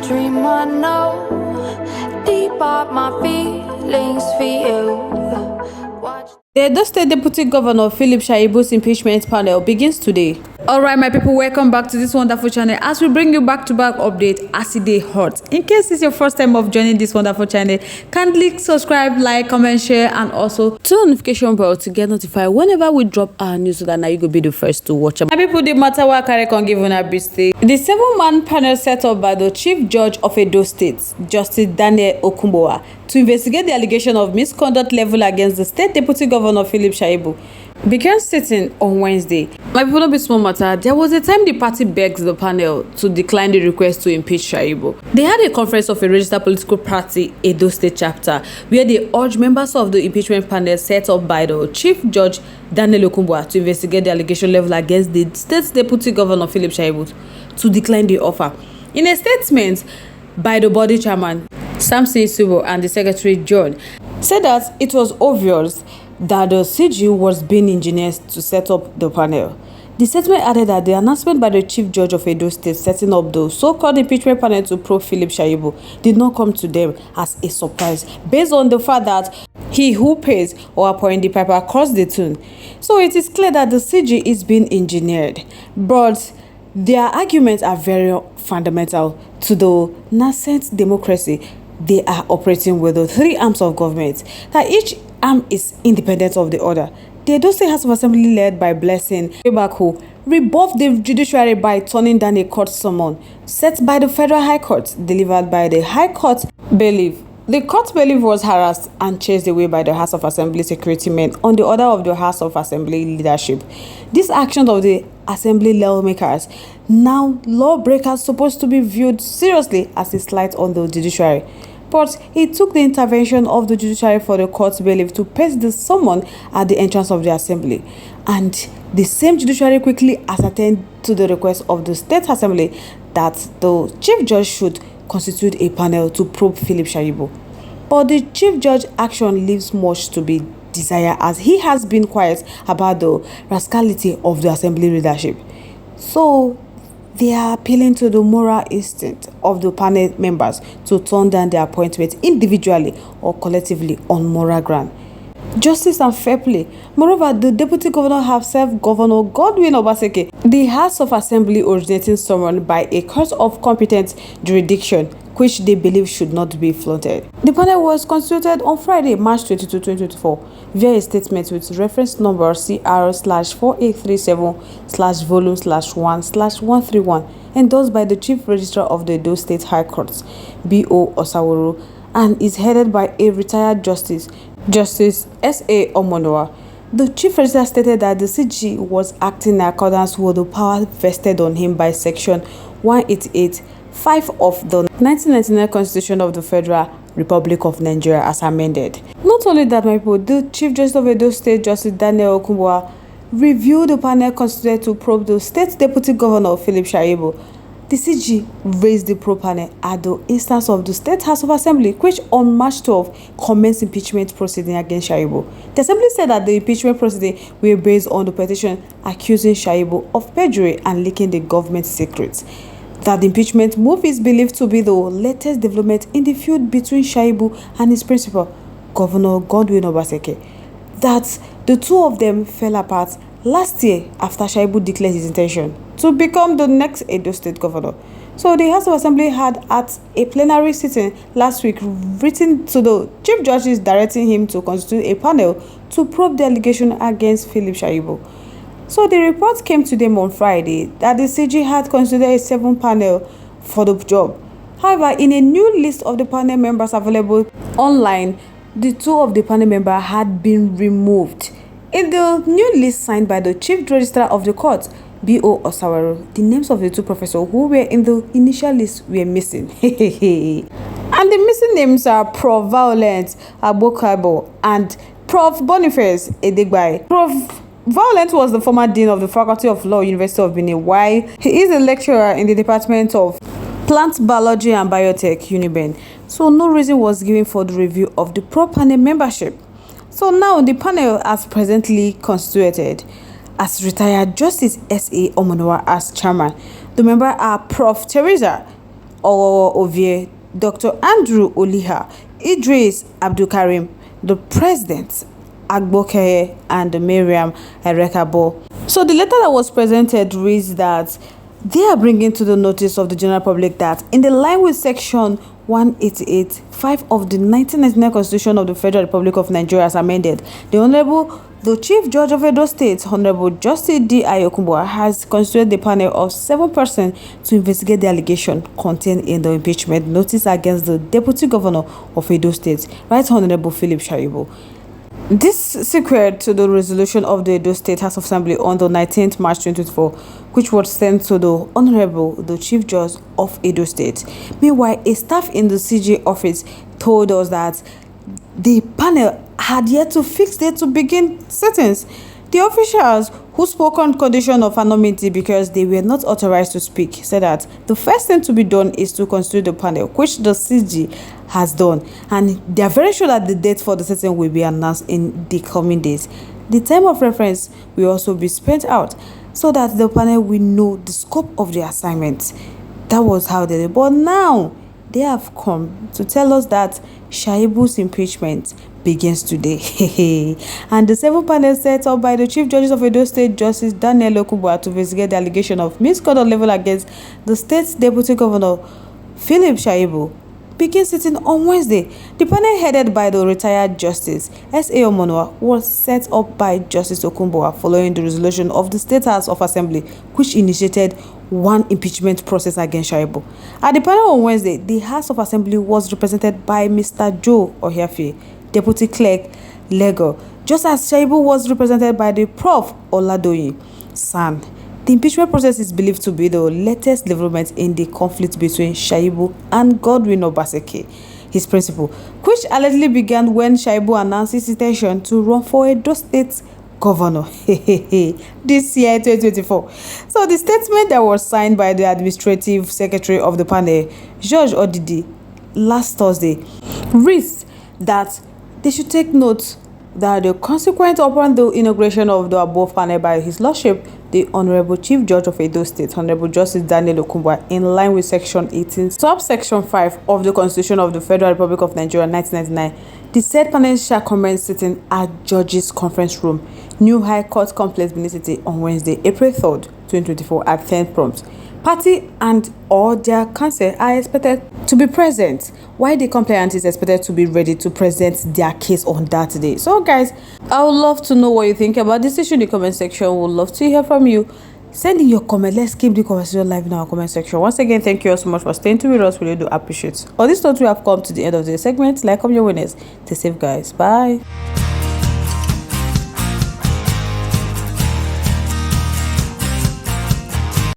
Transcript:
dream I know, deep up my feelings for you. Watch. The Edo State Deputy Governor Philip Shaibu's impeachment panel begins today. Alright my people, welcome back to this wonderful channel as we bring you back-to-back update as it dey hot. In case it's your first time of joining this wonderful channel, kindly subscribe, like, comment, share, and also turn on notification bell to get notified whenever we drop our news so that now you go be the first to watch them. My people, the matter where carry can give una brief state. The 7-man panel set up by the Chief Judge of Edo State, Justice Daniel Okumbowa, to investigate the allegation of misconduct leveled against the State Deputy Governor Philip Shaibu began sitting on Wednesday. My people, no be small matter. There was a time the party begged the panel to decline the request to impeach Shaibu. They had a conference of a registered political party Edo State chapter where they urged members of the impeachment panel set up by the Chief Judge Daniel Okumbowa to investigate the allegation leveled against the State Deputy Governor Philip Shaibu to decline the offer. In a statement by the body chairman Samson Isubo and the Secretary John said that it was obvious that the CG was being engineered to set up the panel. The statement added that the announcement by the Chief Judge of Edo State setting up the so-called impeachment panel to probe Philip Shaibu did not come to them as a surprise, based on the fact that he who pays or appoint the piper crossed the tune. So it is clear that the CG is being engineered, but their arguments are very fundamental to the nascent democracy they are operating with, the three arms of government, that each arm is independent of the other. The Edo State House of Assembly led by Blessing Obaseki rebuffed the judiciary by turning down a court summon set by the Federal High Court delivered by the High Court bailiff. The court bailiff was harassed and chased away by the House of Assembly security men on the order of the House of Assembly leadership. These actions of the Assembly lawmakers, now lawbreakers, supposed to be viewed seriously as a slight on the judiciary. But it took the intervention of the judiciary for the court bailiff to paste the summon at the entrance of the assembly. And the same judiciary quickly ascertained to the request of the State Assembly that the Chief Judge should constitute a panel to probe Philip Shaibu. But the Chief Judge action leaves much to be desired, as he has been quiet about the rascality of the assembly leadership. So they are appealing to the moral instinct of the panel members to turn down their appointment individually or collectively on moral ground. Justice and fair play. Moreover, the Deputy Governor have served Governor Godwin Obaseki the House of Assembly originating summon by a court of competent jurisdiction, which they believe should not be flaunted. The panel was constituted on Friday, March 22, 2024, via a statement with reference number CR/4837/volume/1/131, endorsed by the Chief Registrar of the Edo State High Court, B.O. Osaworo, and is headed by a retired Justice S.A. Omonowa. The Chief Registrar stated that the CG was acting in accordance with the power vested on him by Section 188(5) of the 1999 Constitution of the Federal Republic of Nigeria as amended. Not only that, my people, the Chief Justice of Edo State, Justice Daniel Okumbowa, reviewed the panel constituted to probe the State Deputy Governor Philip Shaibu. The CG raised the probe panel at the instance of the State House of Assembly, which on March 12 commenced impeachment proceeding against Shaibu. The Assembly said that the impeachment proceeding were based on the petition accusing Shaibu of perjury and leaking the government secrets. That the impeachment move is believed to be the latest development in the feud between Shaibu and his principal, Governor Godwin Obaseki. That the two of them fell apart last year after Shaibu declared his intention to become the next Edo State Governor. So the House of Assembly had at a plenary sitting last week written to the Chief Justice directing him to constitute a panel to probe the allegation against Philip Shaibu. So the report came to them on Friday that the CG had considered a 7 panel for the job. However, in a new list of the panel members available online, the 2 of the panel members had been removed. In the new list signed by the Chief Registrar of the Court, B.O. Osaworo, the names of the 2 professors who were in the initial list were missing. And the missing names are Prof. Violent Abokabo and Prof. Boniface Edegbai. Prof. Violent was the former Dean of the Faculty of Law, University of Benin, while he is a lecturer in the Department of Plant Biology and Biotech, UNIBEN. So no reason was given for the review of the probe panel membership. So now the panel as presently constituted as retired Justice S.A. Omonowa as chairman. The members are Prof. Teresa Ovie, Dr. Andrew Oliha, Idris Abdulkarim, the President, Agbokeye, and Miriam Erekabo. So the letter that was presented reads that they are bringing to the notice of the general public that in the line with section 188(5) of the 1999 Constitution of the Federal Republic of Nigeria as amended, the Chief Judge of Edo State, Honorable Justice D.I. Okunbowa, has constituted the panel of 7 persons to investigate the allegation contained in the impeachment notice against the Deputy Governor of Edo State, Right Honorable Philip Shaibu. This sequel to the resolution of the Edo State House of Assembly on the 19th March 2024, which was sent to the Honorable, the Chief Judge of Edo State. Meanwhile, a staff in the CJ office told us that the panel had yet to fix date to begin sittings. The officials who spoke on condition of anonymity because they were not authorized to speak said that the first thing to be done is to constitute the panel, which the CG has done, and they are very sure that the date for the sitting will be announced in the coming days. The time of reference will also be spent out so that the panel will know the scope of the assignment. That was how they did. But now they have come to tell us that Shaibu's impeachment begins today. And the 7 panels set up by the Chief Judges of Edo State, Justice Daniel Okunbowa, to investigate the allegation of misconduct level against the state's Deputy Governor Philip Shaibu begin sitting on Wednesday. The panel, headed by the retired Justice S.A. Omonua, was set up by Justice Okunbowa following the resolution of the State House of Assembly, which initiated one impeachment process against Shaibu. At the panel on Wednesday, the House of Assembly was represented by Mr. Joe Ohiafi, Deputy Clerk, Lego, just as Shaibu was represented by the Prof. Oladoyin San. The impeachment process is believed to be the latest development in the conflict between Shaibu and Godwin Obaseki, his principal, which allegedly began when Shaibu announced his intention to run for Edo State Governor this year, 2024. So the statement that was signed by the Administrative Secretary of the panel, George Odidi, last Thursday, reads that they should take note that the consequent upon the inauguration of the above panel by His Lordship, the Honorable Chief Judge of Edo State, Honorable Justice Daniel Okunbowa, in line with Section 18, subsection 5 of the Constitution of the Federal Republic of Nigeria, 1999, the said panel shall commence sitting at Judges Conference Room, New High Court Complex, Benin City, on Wednesday, April 3rd, 2024, at 10 prompt. Party and or their counsel are expected to be present, while the complainant is expected to be ready to present their case on that day. So guys, I would love to know what you think about this issue in the comment section. We would love to hear from you. Send in your comment. Let's keep the conversation live in our comment section. Once again, thank you all so much for staying to with us. We really do appreciate. On this note, we have come to the end of the segment. Like, comment your winners. Stay safe, guys. Bye.